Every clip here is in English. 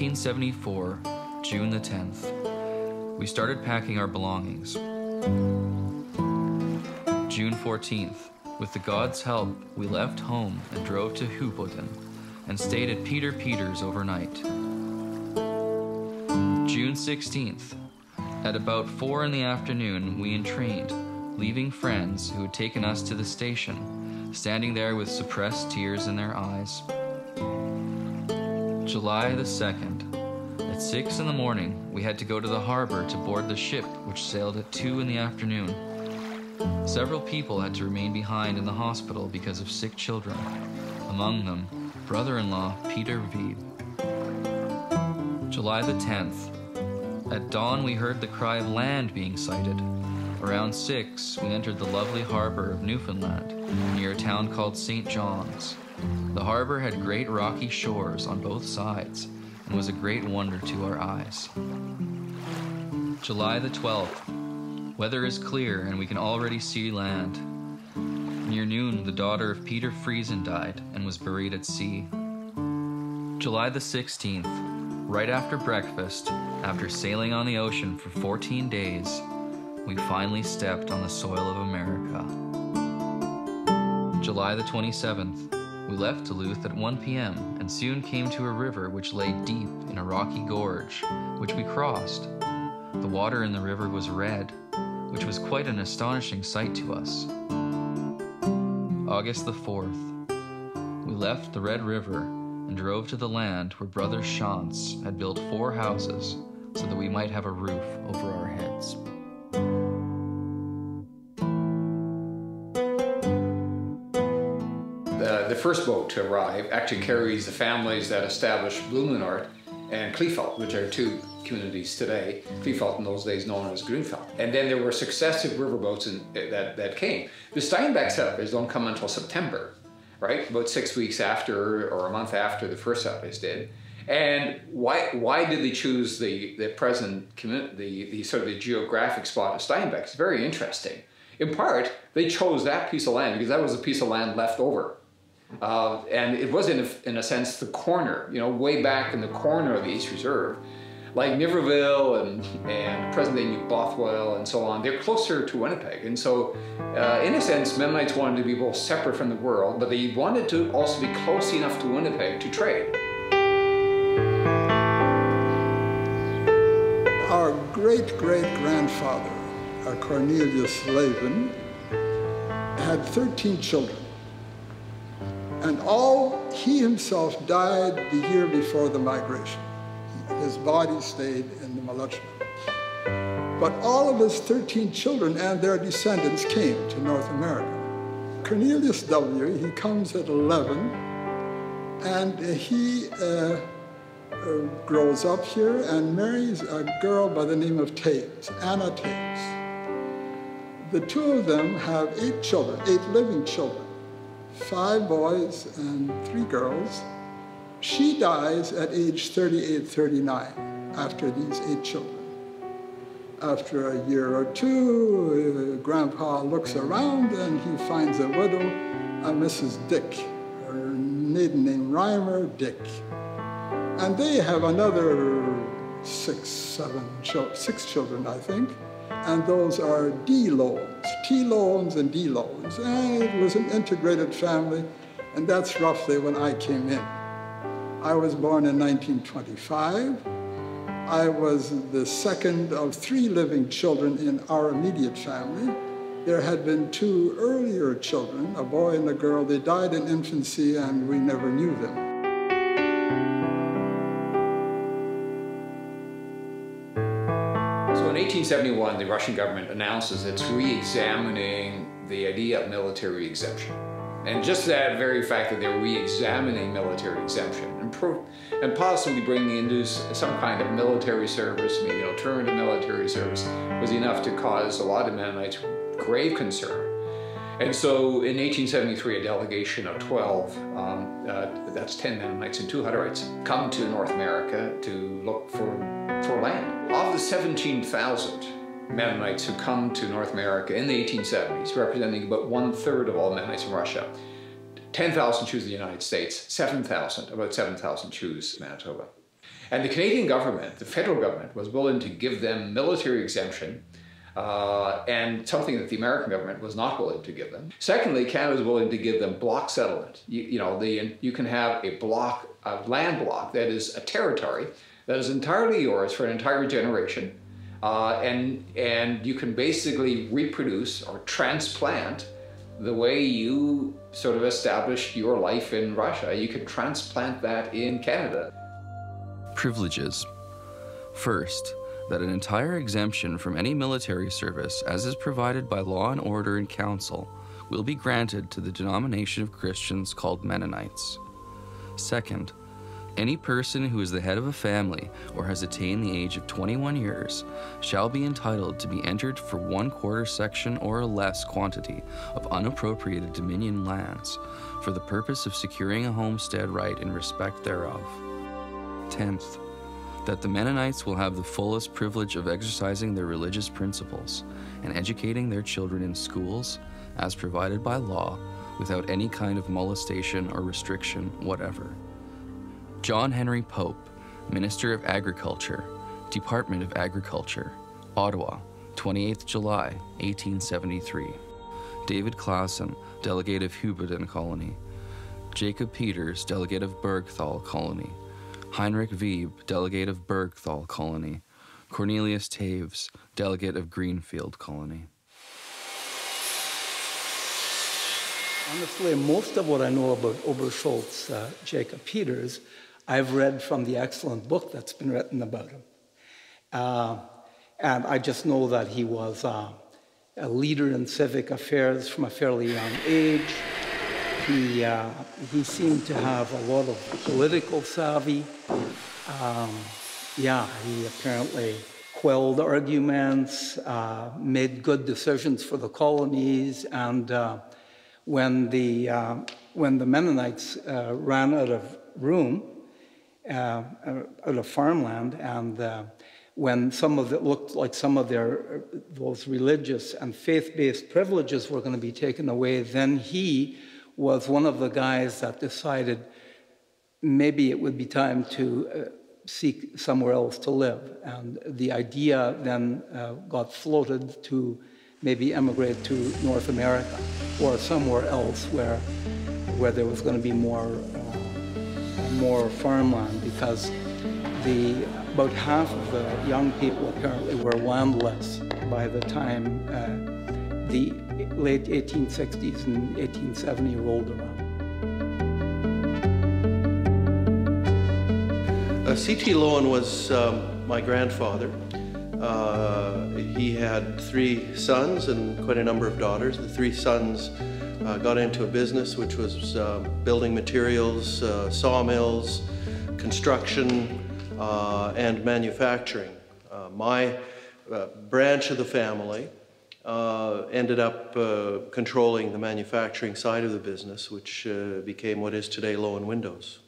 1974, June the 10th. We started packing our belongings. June 14th. With the God's help, we left home and drove to Hoboken and stayed at Peter Peters overnight. June 16th. At about 4 in the afternoon, we entrained, leaving friends who had taken us to the station, standing there with suppressed tears in their eyes. July the 2nd. At 6 in the morning, we had to go to the harbor to board the ship which sailed at 2 in the afternoon. Several people had to remain behind in the hospital because of sick children, among them brother-in-law Peter Wiebe. July the 10th. At dawn we heard the cry of land being sighted. Around 6 we entered the lovely harbor of Newfoundland, near a town called St. John's. The harbor had great rocky shores on both sides and was a great wonder to our eyes. July the 12th. Weather is clear and we can already see land. Near noon, the daughter of Peter Friesen died and was buried at sea. July the 16th. Right after breakfast, after sailing on the ocean for 14 days, we finally stepped on the soil of America. July the 27th. We left Duluth at 1 p.m. and soon came to a river which lay deep in a rocky gorge, which we crossed. The water in the river was red, which was quite an astonishing sight to us. August the 4th. We left the Red River and drove to the land where Brother Shantz had built 4 houses so that we might have a roof over our heads. The first boat to arrive actually carries the families that established Bloemendaal and Kleefeld, which are 2 communities today. Kleefeld in those days known as Groeneveld. And then there were successive riverboats that came. The Steinbeck settlers don't come until September, right? About 6 weeks after or a month after the first settlers did. And why did they choose the present community, the sort of the geographic spot of Steinbeck? It's very interesting. In part, they chose that piece of land because that was a piece of land left over. And it was, in a sense, the corner, you know, way back in the corner of the East Reserve. Like Niverville and present-day New Bothwell and so on, they're closer to Winnipeg. And so, in a sense, Mennonites wanted to be both separate from the world, but they wanted to also be close enough to Winnipeg to trade. Our great-great-grandfather, Cornelius Levin, had 13 children. And he himself died the year before the migration. His body stayed in the Molucca. But all of his 13 children and their descendants came to North America. Cornelius W., he comes at 11, and he grows up here and marries a girl by the name of Taves, Anna Taves. The 2 of them have 8 children, 8 living children. 5 boys and 3 girls. She dies at age 38, 39 after these 8 children. After a year or 2, Grandpa looks around and he finds a widow, a Mrs. Dick, her maiden name Reimer Dick. And they have another 6 children, I think. And those are D loans, T loans and D loans. And it was an integrated family, and that's roughly when I came in. I was born in 1925. I was the second of 3 living children in our immediate family. There had been 2 earlier children, a boy and a girl. They died in infancy, and we never knew them. So in 1871, the Russian government announces it's re-examining the idea of military exemption. And just that very fact that they're re-examining military exemption and possibly bringing into some kind of military service, maybe an alternative military service, was enough to cause a lot of Mennonites grave concern. And so in 1873, a delegation of 12, that's 10 Mennonites and 2 Hutterites, come to North America to look for land. Of the 17,000 Mennonites who come to North America in the 1870s, representing about 1/3 of all Mennonites in Russia, 10,000 choose the United States, about 7,000 choose Manitoba. And the Canadian government, the federal government, was willing to give them military exemption, and something that the American government was not willing to give them. Secondly, Canada was willing to give them block settlement. You can have a block, a land block that is a territory that is entirely yours for an entire generation, and you can basically reproduce or transplant the way you sort of established your life in Russia. You can transplant that in Canada. Privileges. First, that an entire exemption from any military service, as is provided by law and order and council, will be granted to the denomination of Christians called Mennonites. Second, any person who is the head of a family or has attained the age of 21 years shall be entitled to be entered for 1/4 section or a less quantity of unappropriated Dominion lands for the purpose of securing a homestead right in respect thereof. 10th, that the Mennonites will have the fullest privilege of exercising their religious principles and educating their children in schools as provided by law without any kind of molestation or restriction whatever. John Henry Pope, Minister of Agriculture, Department of Agriculture, Ottawa, 28th July, 1873. David Claassen, Delegate of Huberden Colony. Jacob Peters, Delegate of Bergthal Colony. Heinrich Wiebe, Delegate of Bergthal Colony. Cornelius Taves, Delegate of Greenfield Colony. Honestly, most of what I know about Oberschultz, Jacob Peters, I've read from the excellent book that's been written about him. And I just know that he was a leader in civic affairs from a fairly young age. He seemed to have a lot of political savvy. He apparently quelled arguments, made good decisions for the colonies, and when the Mennonites ran out of room, out of farmland, and when some of it looked like some of those religious and faith-based privileges were going to be taken away, then he was one of the guys that decided maybe it would be time to seek somewhere else to live. And the idea then got floated to maybe emigrate to North America or somewhere else where there was going to be more farmland, because about half of the young people apparently were landless by the time the late 1860s and 1870 rolled around. C.T. Loewen was my grandfather. He had 3 sons and quite a number of daughters. The 3 sons got into a business which was building materials, sawmills, construction, and manufacturing. My branch of the family ended up controlling the manufacturing side of the business, which became what is today Loewen Windows.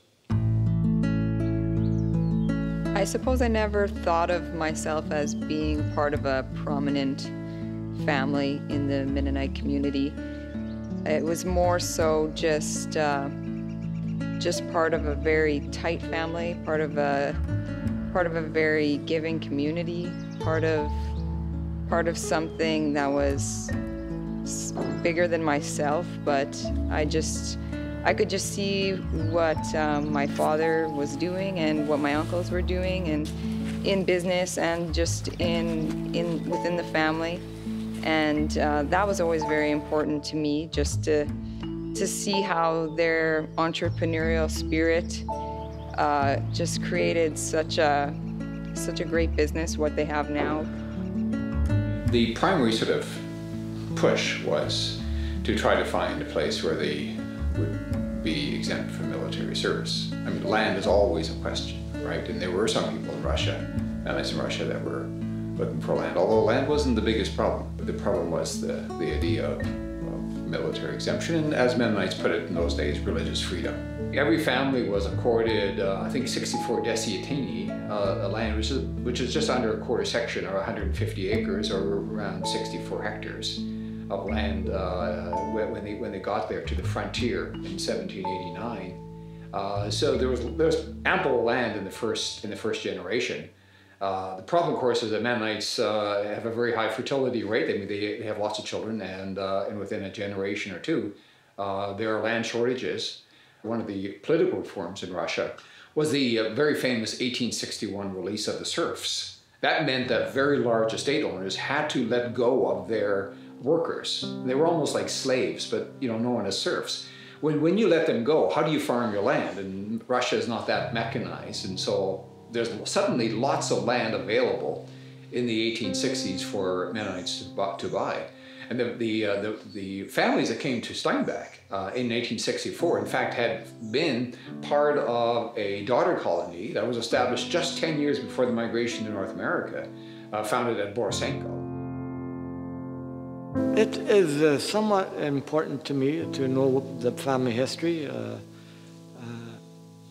I suppose I never thought of myself as being part of a prominent family in the Mennonite community. It was more so just part of a very tight family, part of a very giving community, part of something that was bigger than myself. But I could just see what my father was doing and what my uncles were doing, and in business and just within the family. And that was always very important to me, just to see how their entrepreneurial spirit just created such a great business, what they have now. The primary sort of push was to try to find a place where they would be exempt from military service. I mean, land is always a question, right? And there were some people in Russia, Mennonites in Russia, that were looking for land, although land wasn't the biggest problem. The problem was the idea of military exemption, and as Mennonites put it in those days, religious freedom. Every family was accorded, I think, 64 deci land, which is just under a quarter section, or 150 acres, or around 64 hectares of land when they got there to the frontier in 1789. So there was ample land in the first generation. The problem, of course, is that Mennonites have a very high fertility rate. I mean, they have lots of children, and within a generation or two, there are land shortages. One of the political reforms in Russia was the very famous 1861 release of the serfs. That meant that very large estate owners had to let go of their workers. They were almost like slaves, but known as serfs. When you let them go, how do you farm your land? And Russia is not that mechanized, and so there's suddenly lots of land available in the 1860s for Mennonites to buy. And the families that came to Steinbach in 1864, in fact, had been part of a daughter colony that was established just 10 years before the migration to North America, founded at Borisenko. It is somewhat important to me to know the family history.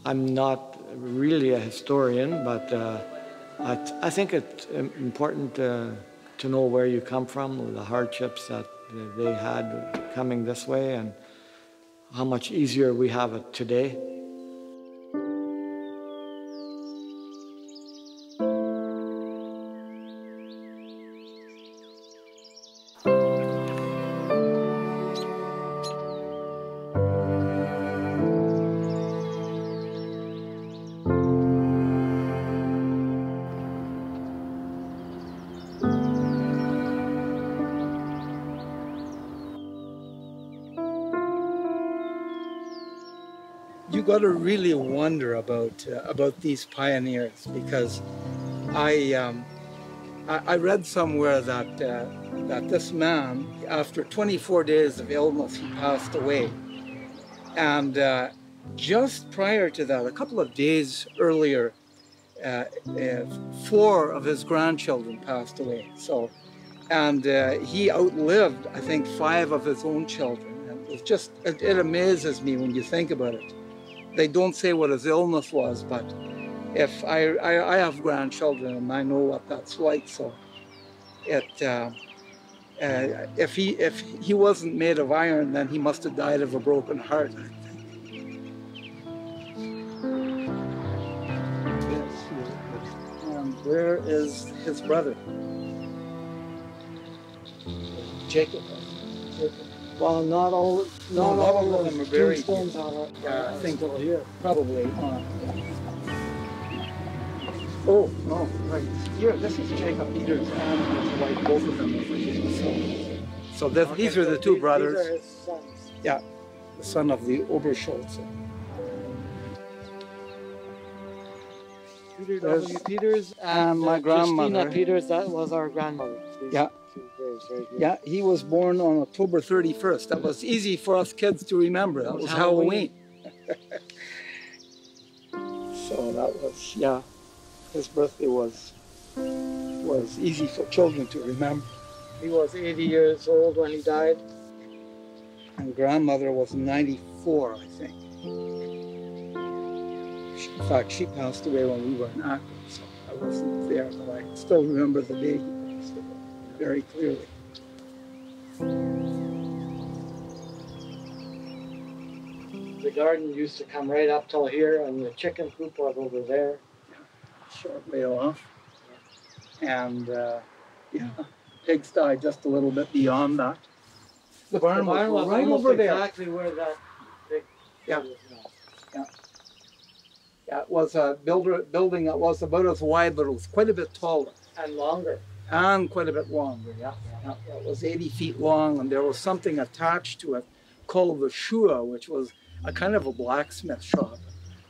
I'm not really a historian, but I think it's important to know where you come from, the hardships that they had coming this way, and how much easier we have it today. You got to really wonder about these pioneers, because I read somewhere that this man, after 24 days of illness, he passed away, and just prior to that, a couple of days earlier, 4 of his grandchildren passed away. So, and he outlived, I think, 5 of his own children. And it's just it amazes me when you think about it. They don't say what his illness was, but if I have grandchildren and I know what that's like, so if he wasn't made of iron, then he must have died of a broken heart, I think. And where is his brother? Jacob. Well, not all of them are buried. Tombstones are. Yeah, I think still here. probably. Oh, no, right. Here, this is Jacob Peters and his wife, both of them over here. So these are the 2 brothers. These are his sons. Yeah, the son of the Oberschulze. Peter W. Peters and my grandmother. Christina Peters, that was our grandmother. Yeah. Right here. Yeah, he was born on October 31st. That was easy for us kids to remember. That was Halloween. So that was, yeah, his birthday was easy for children to remember. He was 80 years old when he died. And grandmother was 94, I think. In fact, she passed away when we were in Akron, so I wasn't there, but I still remember the day he passed away very clearly. The garden used to come right up till here, and the chicken coop was over there. Short way off. And yeah, pigsty just a little bit beyond that. The barn was right over there. Exactly where that big Yeah. is now. Yeah, it was a building that was about as wide, but it was quite a bit taller. And longer. And quite a bit longer, yeah. It was 80 feet long, and there was something attached to it called the Shua, which was a kind of a blacksmith shop.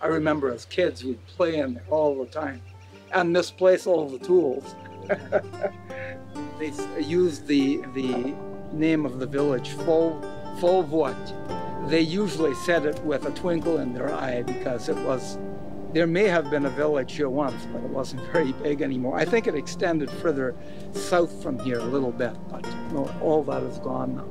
I remember as kids, we'd play in there all the time and misplace all the tools. They used the name of the village, Folvot. They usually said it with a twinkle in their eye because it was, there may have been a village here once, but it wasn't very big anymore. I think it extended further south from here a little bit, but no, all that is gone now.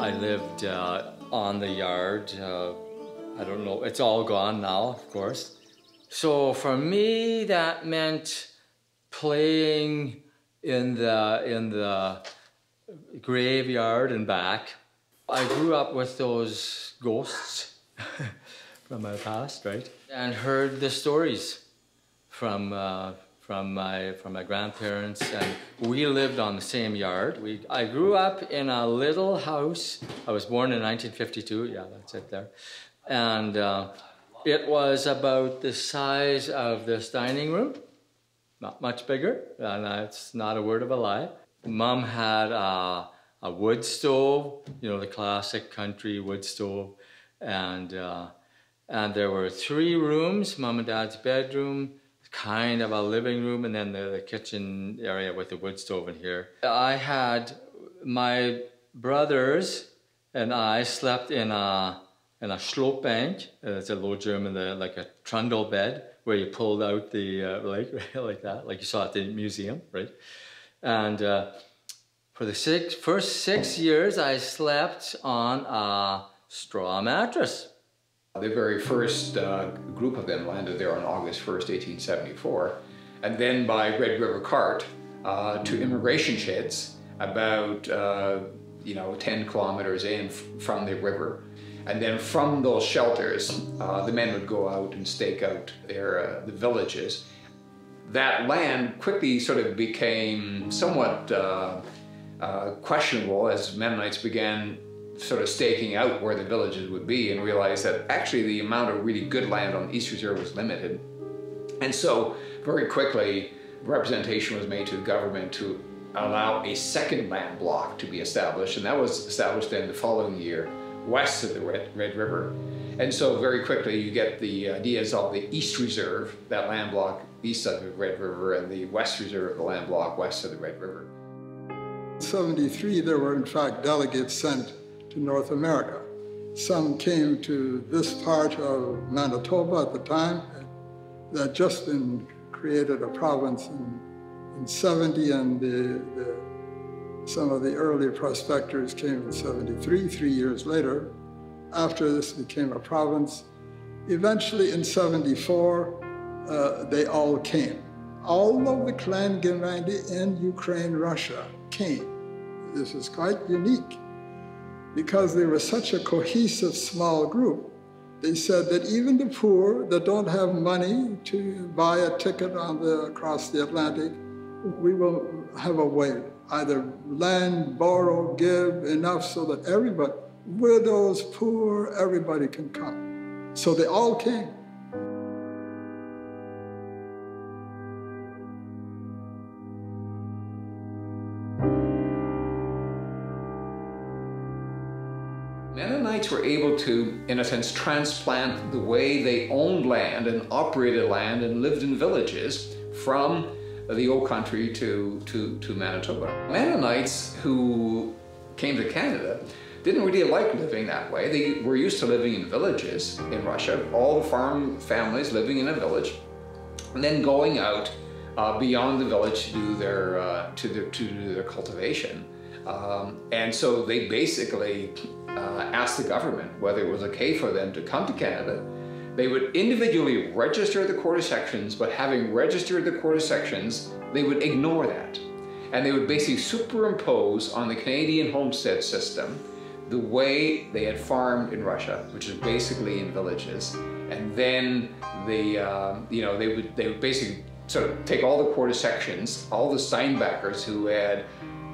I lived on the yard. I don't know, it's all gone now, of course. So for me, that meant playing in the graveyard and back. I grew up with those ghosts from my past, right? And heard the stories from my grandparents, and we lived on the same yard. I grew up in a little house. I was born in 1952. Yeah, that's it there. And it was about the size of this dining room, not much bigger, and that's not a word of a lie. Mom had a wood stove, you know, the classic country wood stove, and there were 3 rooms: Mom and Dad's bedroom, kind of a living room, and then the kitchen area with the wood stove in here. I had my brothers and I slept in a sloopbank. It's a Low German, like a trundle bed where you pulled out the leg like that, like you saw at the museum, right? And for the first 6 years, I slept on a straw mattress. The very first group of them landed there on August 1st, 1874, and then by Red River cart to immigration sheds about 10 kilometers in from the river. And then from those shelters, the men would go out and stake out the villages. That land quickly sort of became somewhat questionable as Mennonites began sort of staking out where the villages would be, and realized that actually the amount of really good land on the East Reserve was limited. And so very quickly representation was made to the government to allow a second land block to be established, and that was established then the following year west of the Red River. And so very quickly you get the ideas of the East Reserve, that land block east of the Red River, and the West Reserve, the land block west of the Red River. In 1973, there were in fact delegates sent to North America. Some came to this part of Manitoba at the time. That just been created a province in 70, and some of the early prospectors came in 73, 3 years later. After this became a province, eventually in 74, they all came. All of the Clan Gimandi in Ukraine, Russia came. This is quite unique, because they were such a cohesive small group. They said that even the poor that don't have money to buy a ticket across the Atlantic, we will have a way, either land, borrow, give enough so that everybody, widows, poor, everybody can come. So they all came. Mennonites were able to, in a sense, transplant the way they owned land and operated land and lived in villages from the old country to Manitoba. Mennonites who came to Canada didn't really like living that way. They were used to living in villages in Russia, all the farm families living in a village, and then going out beyond the village to do their cultivation. And so they basically asked the government whether it was okay for them to come to Canada. They would individually register the quarter sections, but having registered the quarter sections, they would ignore that. And they would basically superimpose on the Canadian homestead system the way they had farmed in Russia, which is basically in villages. And then they would basically sort of take all the quarter sections, all the Steinbackers who had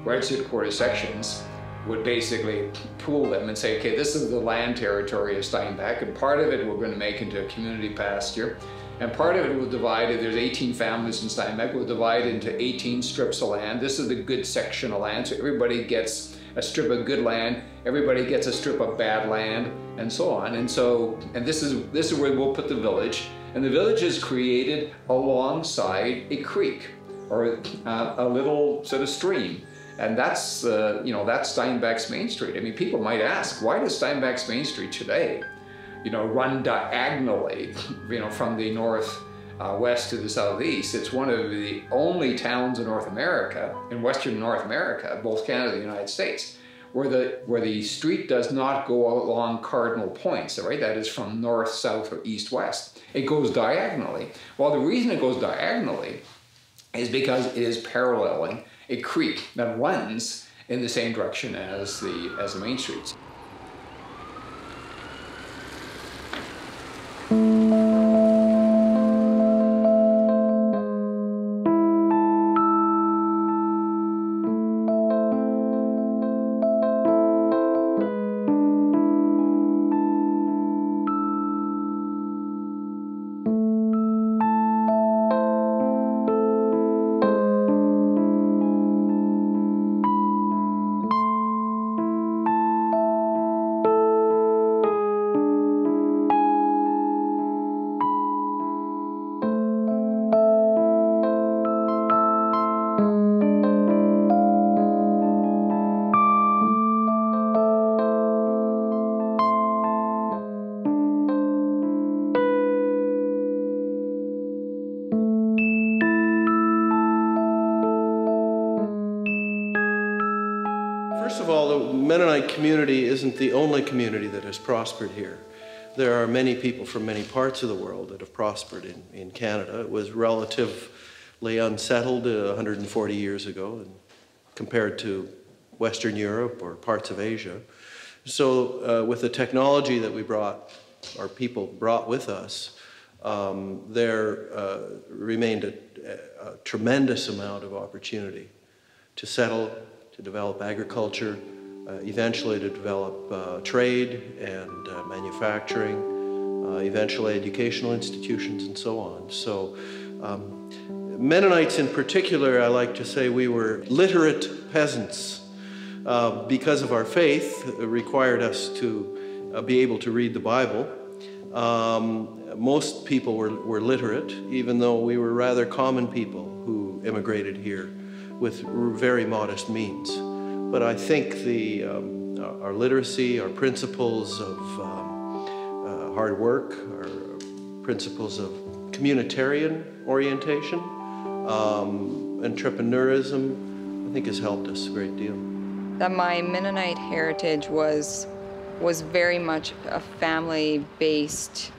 registered quarter sections, would basically pool them and say, okay, this is the land territory of Steinbach, and part of it we're going to make into a community pasture, and part of it will divide it. There's 18 families in Steinbach. We'll divide into 18 strips of land. This is the good section of land, so everybody gets a strip of good land, everybody gets a strip of bad land, and so on. And this is where we'll put the village, and the village is created alongside a creek or a little sort of stream. And that's, that's Steinbach's Main Street. I mean, people might ask, why does Steinbach's Main Street today, run diagonally, from the west to the southeast? It's one of the only towns in North America, in Western North America, both Canada and the United States, where the street does not go along cardinal points, right? That is from north, south, or east, west. It goes diagonally. Well, the reason it goes diagonally is because it is paralleling a creek that runs in the same direction as the main streets. First of all, the Mennonite community isn't the only community that has prospered here. There are many people from many parts of the world that have prospered in Canada. It was relatively unsettled 140 years ago and compared to Western Europe or parts of Asia. So with the technology that our people brought with us, there remained a tremendous amount of opportunity to settle, to develop agriculture, eventually to develop trade and manufacturing, eventually educational institutions and so on. So Mennonites in particular, I like to say we were literate peasants. Because of our faith, it required us to be able to read the Bible. Most people were literate, even though we were rather common people who immigrated here with very modest means. But I think our literacy, our principles of hard work, our principles of communitarian orientation, entrepreneurism, I think has helped us a great deal. That my Mennonite heritage was very much a family-based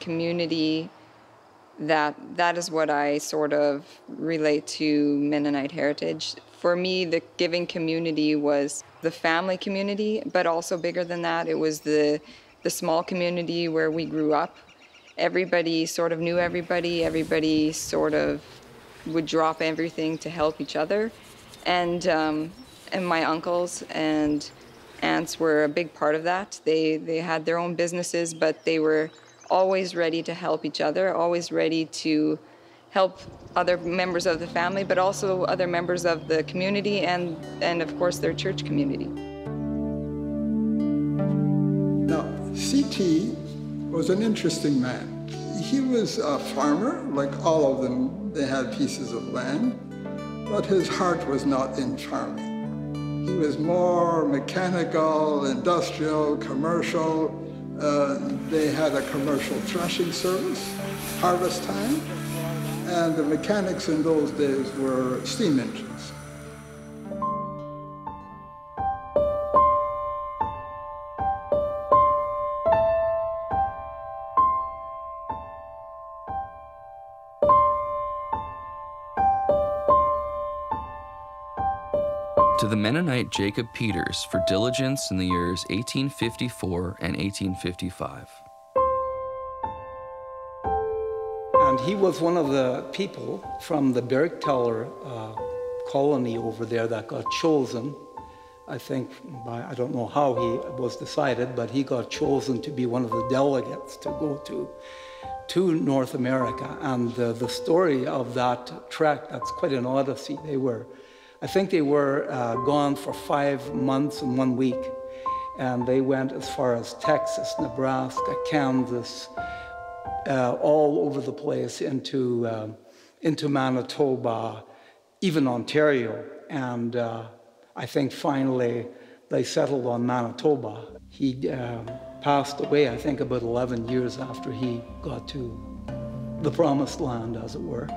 community. That is what I sort of relate to Mennonite heritage. For me, the giving community was the family community, but also bigger than that, it was the small community where we grew up. Everybody sort of knew everybody. Everybody sort of would drop everything to help each other. And my uncles and aunts were a big part of that. They had their own businesses, but they were always ready to help each other, always ready to help other members of the family, but also other members of the community and of course their church community. Now, C.T. was an interesting man. He was a farmer, like all of them. They had pieces of land, but his heart was not in farming. He was more mechanical, industrial, commercial. They had a commercial threshing service, harvest time, and the mechanics in those days were steam engines. To the Mennonite Jacob Peters for diligence in the years 1854 and 1855. And he was one of the people from the Bergtaler colony over there that got chosen. I think, I don't know how he was decided, but he got chosen to be one of the delegates to go to North America. And the story of that trek, that's quite an odyssey. I think they were gone for 5 months and 1 week. And they went as far as Texas, Nebraska, Kansas, all over the place into Manitoba, even Ontario. And I think finally they settled on Manitoba. He passed away, I think, about 11 years after he got to the promised land, as it were.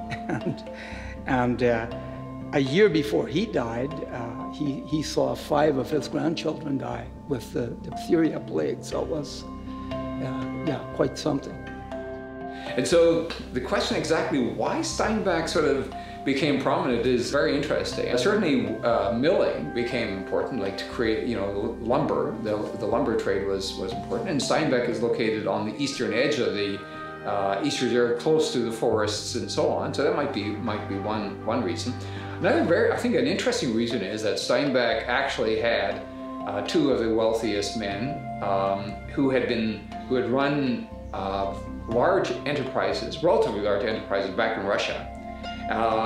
A year before he died, he saw 5 of his grandchildren die with the diphtheria plague, so it was, yeah, quite something. And so the question exactly why Steinbach sort of became prominent is very interesting. Certainly milling became important, like to create, you know, lumber. The lumber trade was important, and Steinbach is located on the eastern edge of the East Reserve, close to the forests and so on. So that might be one reason. Another I think an interesting reason is that Steinbach actually had 2 of the wealthiest men who had run large enterprises, relatively large enterprises back in Russia.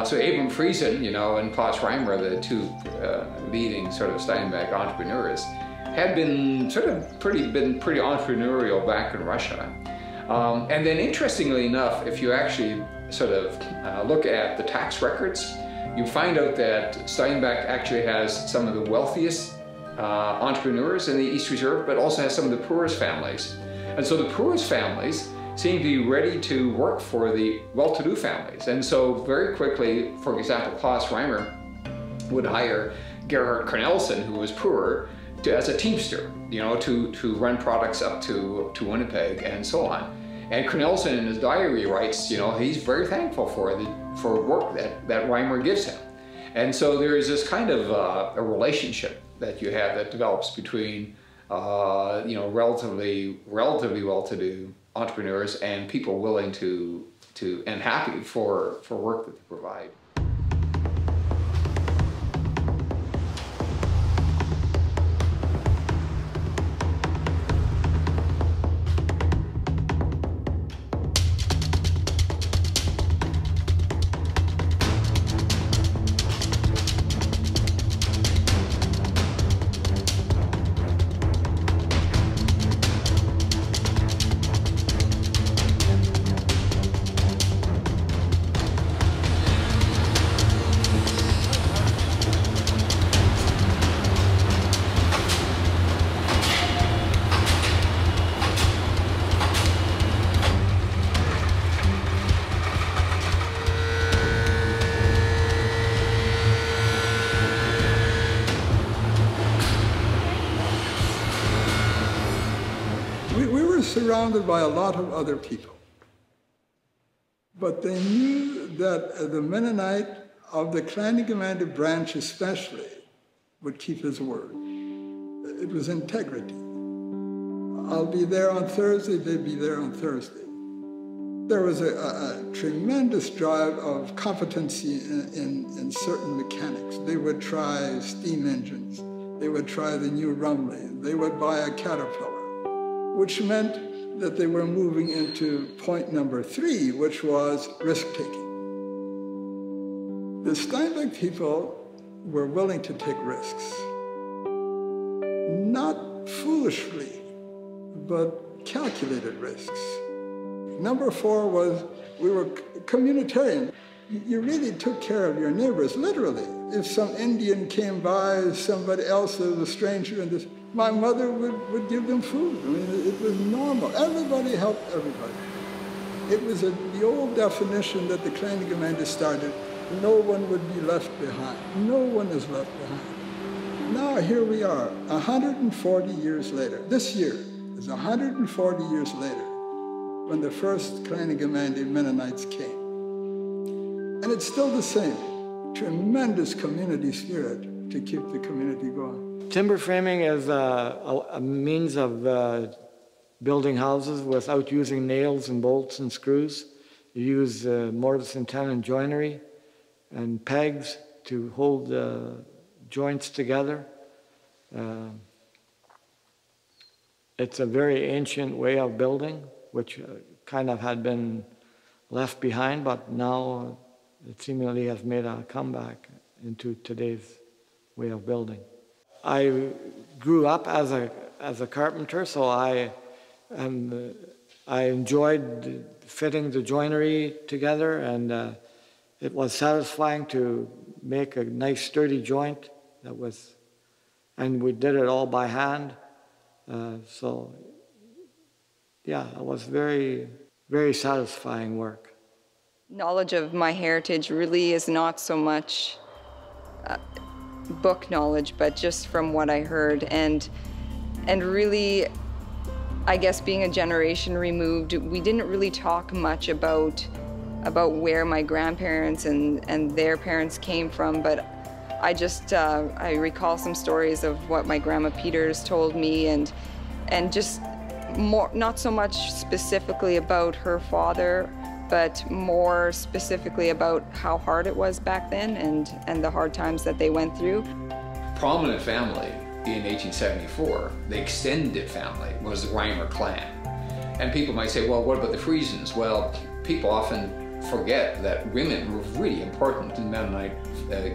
So Abram Friesen, you know, and Klaus Reimer, the 2 leading sort of Steinbach entrepreneurs, had been pretty entrepreneurial back in Russia. And then interestingly enough, if you actually sort of look at the tax records, you find out that Steinbach actually has some of the wealthiest entrepreneurs in the East Reserve, but also has some of the poorest families. And so the poorest families seem to be ready to work for the well-to-do families. And so very quickly, for example, Klaus Reimer would hire Gerhard Cornelsen, who was poor, as a teamster, you know, to run products up to Winnipeg and so on. And Cornelsen in his diary writes, you know, he's very thankful for work that Reimer gives him. And so there is this kind of a relationship that you have that develops between, you know, relatively well-to-do entrepreneurs and people willing to and happy for work that they provide. Surrounded by a lot of other people. But they knew that the Mennonite of the Clan-Gemeinde branch especially would keep his word. It was integrity. I'll be there on Thursday, they'd be there on Thursday. There was a tremendous drive of competency in certain mechanics. They would try steam engines. They would try the new Rumley. They would buy a Caterpillar, which meant that they were moving into point number 3, which was risk-taking. The Steinbach people were willing to take risks. Not foolishly, but calculated risks. Number 4 was we were communitarian. You really took care of your neighbors, literally. If some Indian came by, somebody else, there was a stranger in this, my mother would give them food. I mean, it was normal. Everybody helped everybody. It was the old definition that the Clan-Gemeinde started, no one would be left behind. No one is left behind. Now here we are, 140 years later. This year is 140 years later when the first Clan-Gemeinde Mennonites came. And it's still the same. Tremendous community spirit to keep the community going. Timber framing is a means of building houses without using nails and bolts and screws. You use mortise and tenon joinery and pegs to hold the joints together. It's a very ancient way of building, which kind of had been left behind, but now it seemingly has made a comeback into today's way of building. I grew up as a carpenter, so I enjoyed fitting the joinery together, and it was satisfying to make a nice sturdy joint and we did it all by hand. So yeah, it was very, very satisfying work. Knowledge of my heritage really is not so much book knowledge, but just from what I heard. And really, I guess being a generation removed, we didn't really talk much about where my grandparents and their parents came from, but I just, I recall some stories of what my Grandma Peters told me, and just more, not so much specifically about her father, but more specifically about how hard it was back then and the hard times that they went through. Prominent family in 1874, the extended family, was the Reimer clan. And people might say, well, what about the Friesens? Well, people often forget that women were really important in Mennonite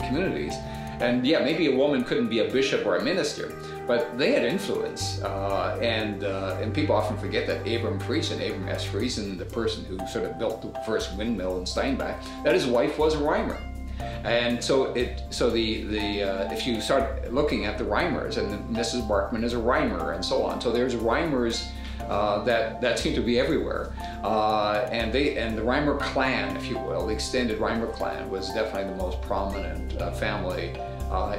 communities. And yeah, maybe a woman couldn't be a bishop or a minister, but they had influence. And people often forget that Abram S. Friesen, the person who sort of built the first windmill in Steinbach, that his wife was a Reimer. And so if you start looking at the Reimers, and Mrs. Barkman is a Reimer, and so on, so there's Reimers that seem to be everywhere, and the Reimer clan, if you will, the extended Reimer clan, was definitely the most prominent family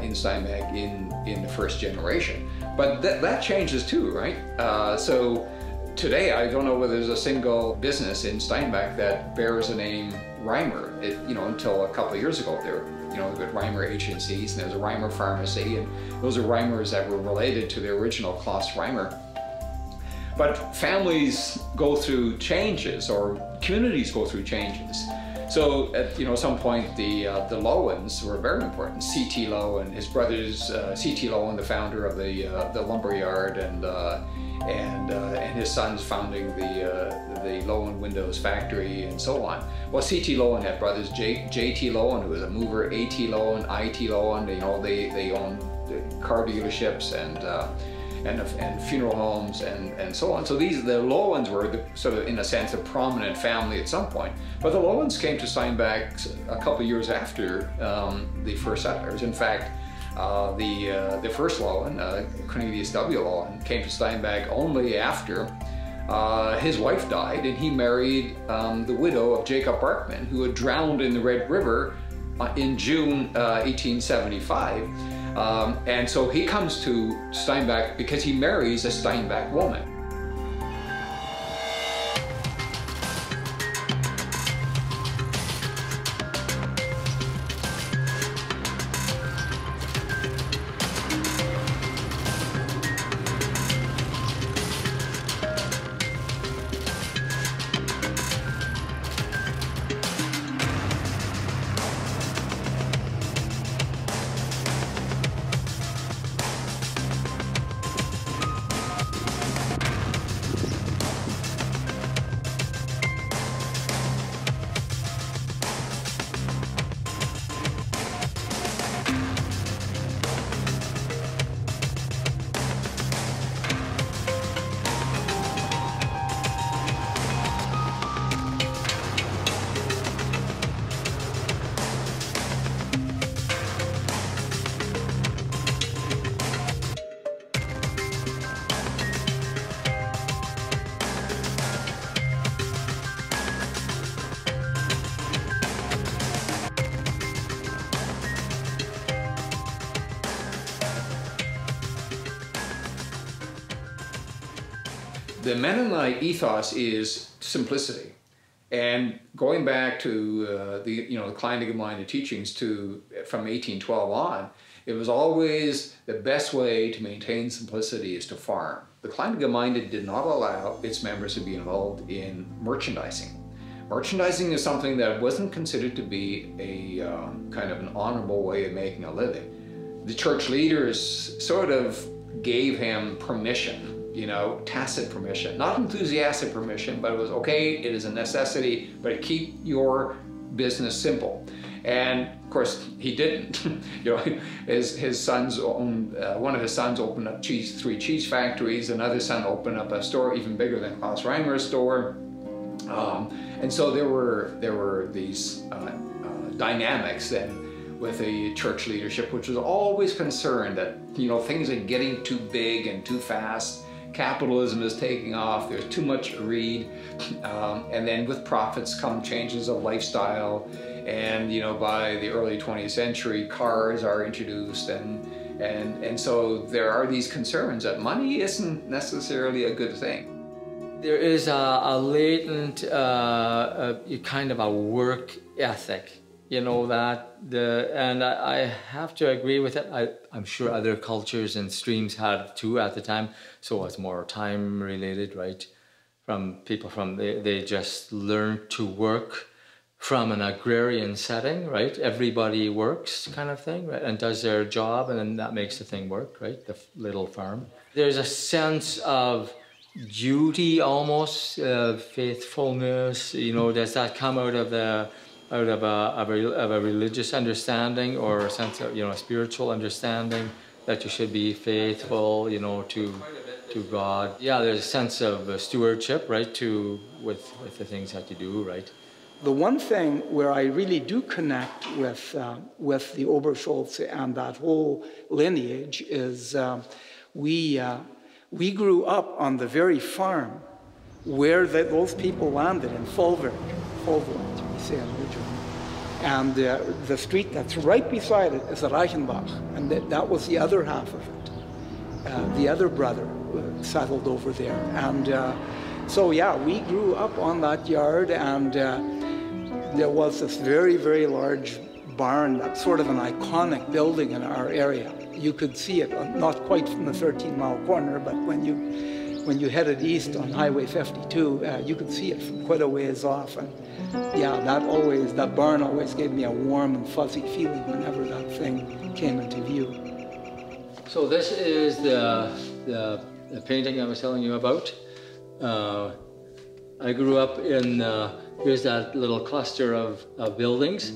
in Steinbach in the first generation. But that changes too, right? So today, I don't know whether there's a single business in Steinbach that bears the name Reimer. Until a couple of years ago, there were Reimer agencies, and there was a Reimer pharmacy, and those are Reimers that were related to the original Klaus Reimer. But families go through changes, or communities go through changes. So at some point, the Lowens were very important. C.T. Lowen, his brothers, C.T. Lowen, the founder of the lumber yard, and his sons founding the Lowen Windows factory, and so on. Well, C.T. Lowen had brothers, J.T. Lowen, who was a mover, A.T. Lowen, I.T. Lowen. They owned car dealerships and funeral homes and so on. So the Lowens were sort of, in a sense, a prominent family at some point. But the Lowens came to Steinbach a couple of years after the first settlers. In fact, the first Lowen, Cornelius W. Lowen, came to Steinbach only after his wife died, and he married the widow of Jacob Barkman, who had drowned in the Red River in June 1875. And so he comes to Steinbach because he marries a Steinbach woman. The Mennonite ethos is simplicity, and going back to the Kleine teachings from 1812 on, it was always the best way to maintain simplicity is to farm. The Kleine Gemeinde did not allow its members to be involved in merchandising. Merchandising is something that wasn't considered to be a kind of an honorable way of making a living. The church leaders sort of gave him permission, tacit permission, not enthusiastic permission, but it was okay, it is a necessity, but keep your business simple. And of course, he didn't. His sons owned, one of his sons opened up 3 cheese factories, another son opened up a store even bigger than Klaus Reimer's store. And so there were these dynamics then with the church leadership, which was always concerned that things are getting too big and too fast. Capitalism is taking off, there's too much greed, and then with profits come changes of lifestyle, And by the early 20th century, cars are introduced, and so there are these concerns that money isn't necessarily a good thing. There is a latent kind of a work ethic, and I have to agree with it. I'm sure other cultures and streams had too at the time, so it's more time related, right? They just learned to work from an agrarian setting, right? Everybody works kind of thing, right? And does their job, and then that makes the thing work, right? The little farm. There's a sense of duty almost, faithfulness, does that come out of a religious understanding or a sense of, a spiritual understanding that you should be faithful, to God. Yeah, there's a sense of stewardship, right, with the things that you do, right? The one thing where I really do connect with the Oberscholtz and that whole lineage is we grew up on the very farm where those people landed in Fulvert, we say in original. And the street that's right beside it is Reichenbach, and that was the other half of it. The other brother settled over there. And so, yeah, we grew up on that yard, and there was this very, very large barn, that's sort of an iconic building in our area. You could see it, not quite from the 13-mile corner, but when you headed east on Highway 52, you could see it from quite a ways off. And yeah, that barn always gave me a warm and fuzzy feeling whenever that thing came into view. So this is the painting I was telling you about. I grew up in, here's that little cluster of buildings.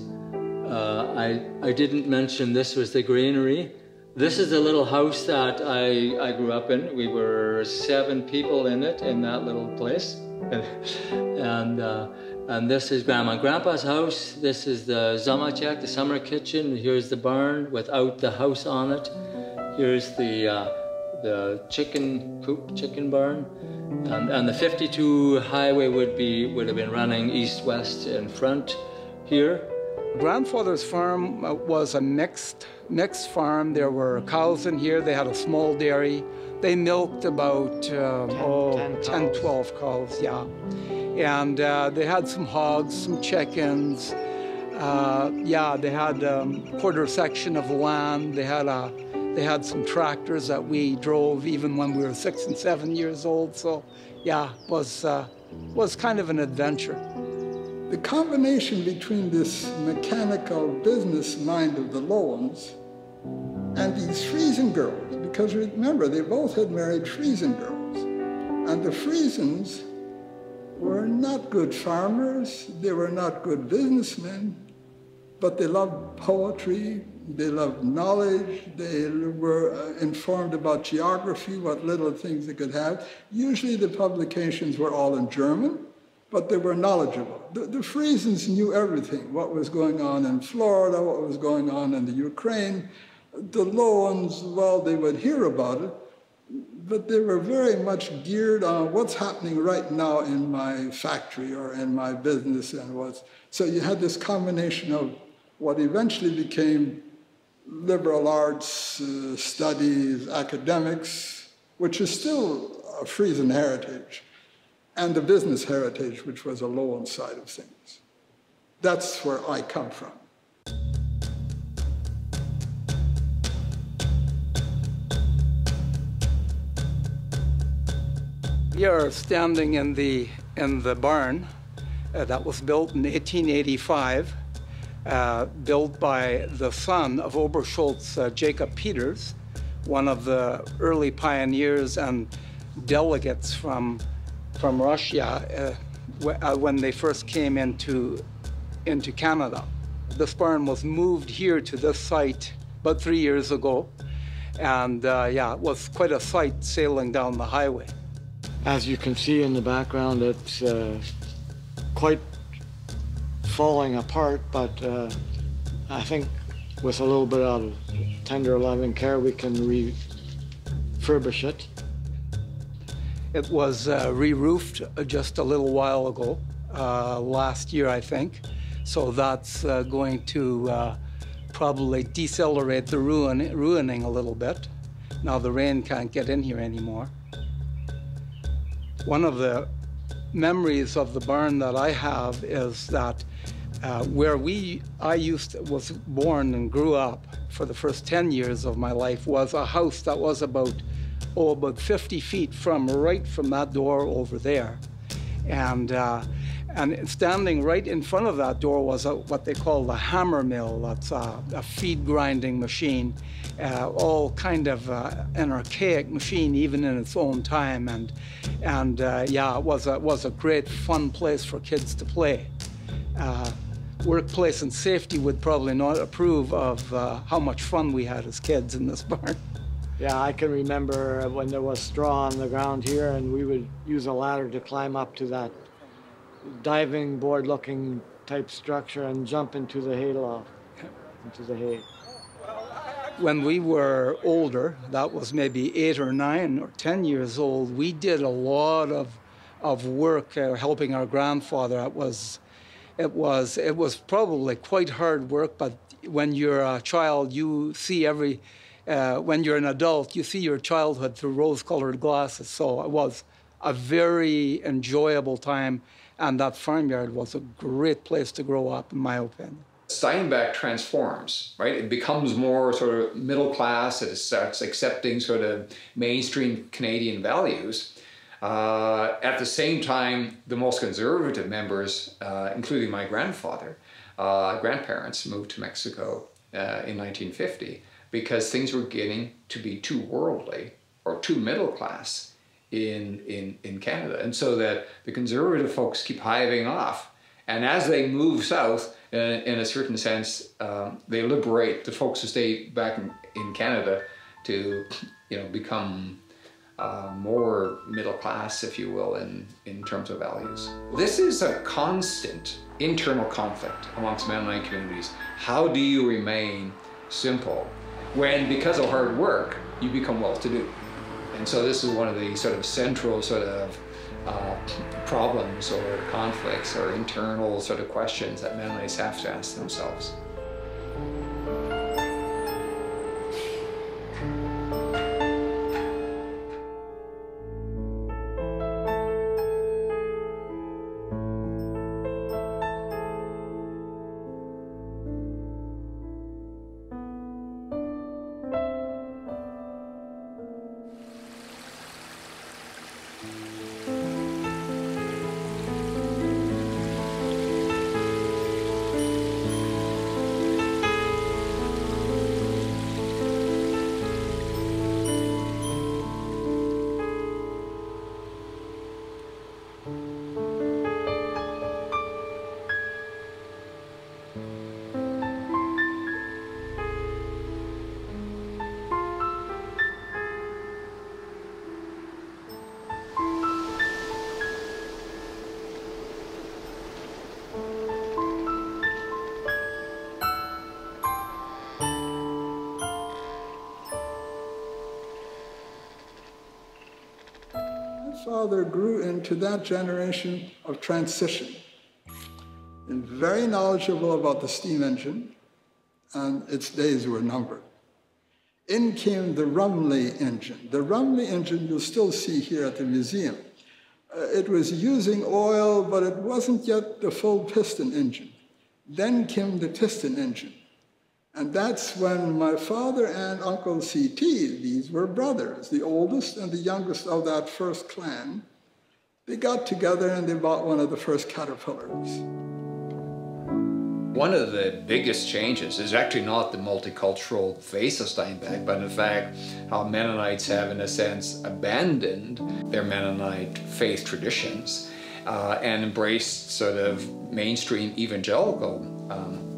I didn't mention this was the granary. This is the little house that I grew up in. We were 7 people in it, in that little place. And this is Grandma and Grandpa's house. This is the Zamachek, the summer kitchen. Here's the barn without the house on it. Here's the chicken coop, chicken barn. And the 52 highway would have been running east-west in front here. Grandfather's farm was a mixed farm. There were cows in here. They had a small dairy. They milked about 10, 12 cows, yeah. And they had some hogs, some chickens. Yeah, they had a quarter section of land. They had some tractors that we drove even when we were 6 and 7 years old. So, yeah, was kind of an adventure. The combination between this mechanical business mind of the Lowens and these Friesen girls, because remember, they both had married Friesen girls. And the Friesens were not good farmers, they were not good businessmen, but they loved poetry, they loved knowledge, they were informed about geography, what little things they could have. Usually the publications were all in German, but they were knowledgeable. The Friesens knew everything, what was going on in Florida, what was going on in the Ukraine. The Lowens, well, they would hear about it, but they were very much geared on what's happening right now in my factory or in my business and what's. So you had this combination of what eventually became liberal arts studies, academics, which is still a Friesen heritage, and the business heritage, which was a Lowen side of things. That's where I come from. We are standing in the barn that was built in 1885, built by the son of Oberscholtz, Jacob Peters, one of the early pioneers and delegates from Russia when they first came into Canada. This barn was moved here to this site about 3 years ago, and yeah, it was quite a sight sailing down the highway. As you can see in the background, it's quite falling apart, but I think with a little bit of tender loving care, we can refurbish it. It was re-roofed just a little while ago, last year, I think. So that's going to probably decelerate the ruining a little bit. Now the rain can't get in here anymore. One of the memories of the barn that I have is that where I was born and grew up for the first 10 years of my life was a house that was about 50 feet right from that door over there. And standing right in front of that door was what they call the hammer mill. That's a feed grinding machine, all kind of an archaic machine even in its own time. And yeah, it was a great fun place for kids to play. Workplace and safety would probably not approve of how much fun we had as kids in this barn. Yeah, I can remember when there was straw on the ground here and we would use a ladder to climb up to that diving board looking type structure and jump into the hay loft, into the hay. When we were older, that was maybe 8 or 9 or 10 years old, we did a lot of work helping our grandfather. It was probably quite hard work, but when you're a child, you see when you're an adult, you see your childhood through rose-colored glasses. So it was a very enjoyable time, and that farmyard was a great place to grow up, in my opinion. Steinbach transforms, right? It becomes more sort of middle class. It starts accepting sort of mainstream Canadian values. At the same time, the most conservative members, including my grandparents, moved to Mexico in 1950 because things were getting to be too worldly or too middle class in Canada. And so that the conservative folks keep hiving off. And as they move south, in a certain sense, they liberate the folks who stay back in Canada to, become more middle class, if you will, in terms of values. This is a constant internal conflict amongst Mennonite communities. How do you remain simple when, because of hard work, you become well-to-do? And so this is one of the sort of central problems or conflicts or internal sort of questions that Mennonites have to ask themselves. Father grew into that generation of transition and very knowledgeable about the steam engine, and its days were numbered. In came the Rumley engine. The Rumley engine you'll still see here at the museum. It was using oil, but it wasn't yet the full piston engine. Then came the piston engine. And that's when my father and Uncle C.T., these were brothers, the oldest and the youngest of that first clan, they got together and they bought one of the first Caterpillars. One of the biggest changes is actually not the multicultural face of Steinbach, but in fact how Mennonites have, in a sense, abandoned their Mennonite faith traditions and embraced sort of mainstream evangelical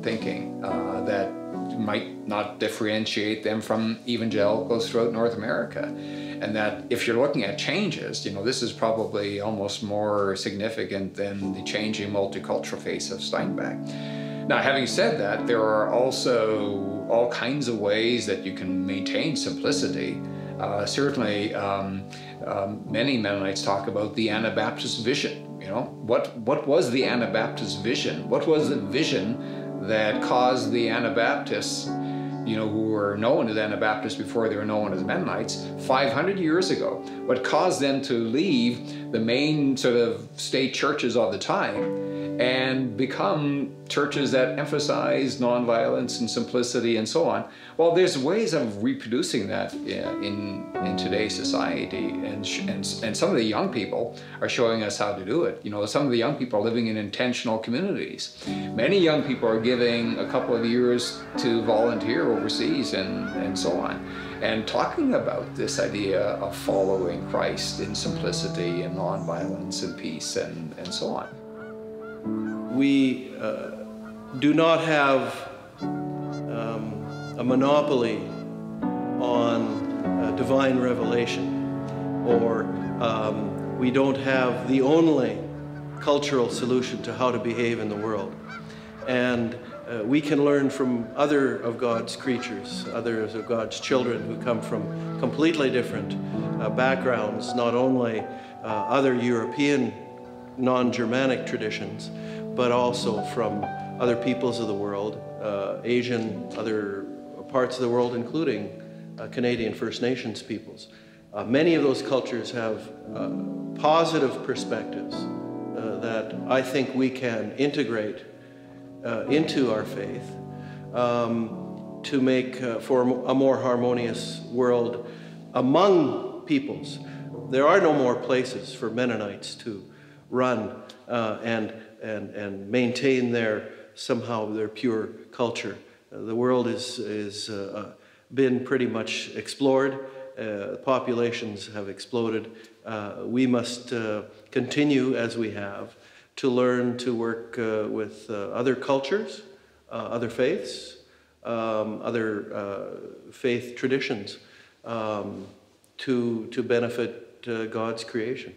thinking that might not differentiate them from evangelicals throughout North America. And that if you're looking at changes, this is probably almost more significant than the changing multicultural face of Steinbach. Now, having said that, there are also all kinds of ways that you can maintain simplicity Certainly, many Mennonites talk about the Anabaptist vision. You know, what was the Anabaptist vision? What was the vision that caused the Anabaptists, you know, who were known as Anabaptists before they were known as Mennonites, 500 years ago? What caused them to leave the main sort of state churches of the time and become churches that emphasize nonviolence and simplicity and so on? Well, there's ways of reproducing that in today's society, and some of the young people are showing us how to do it. You know, some of the young people are living in intentional communities. Many young people are giving a couple of years to volunteer overseas and so on, and talking about this idea of following Christ in simplicity and nonviolence and peace and so on. We do not have a monopoly on divine revelation, or we don't have the only cultural solution to how to behave in the world. And we can learn from other of God's creatures, others of God's children who come from completely different backgrounds, not only other European non-Germanic traditions, but also from other peoples of the world, Asian, other parts of the world, including Canadian First Nations peoples. Many of those cultures have positive perspectives that I think we can integrate into our faith to make for a more harmonious world among peoples. There are no more places for Mennonites to run and maintain their pure culture. The world is been pretty much explored. Populations have exploded. We must continue as we have to learn to work with other cultures, other faiths, other faith traditions to benefit God's creation.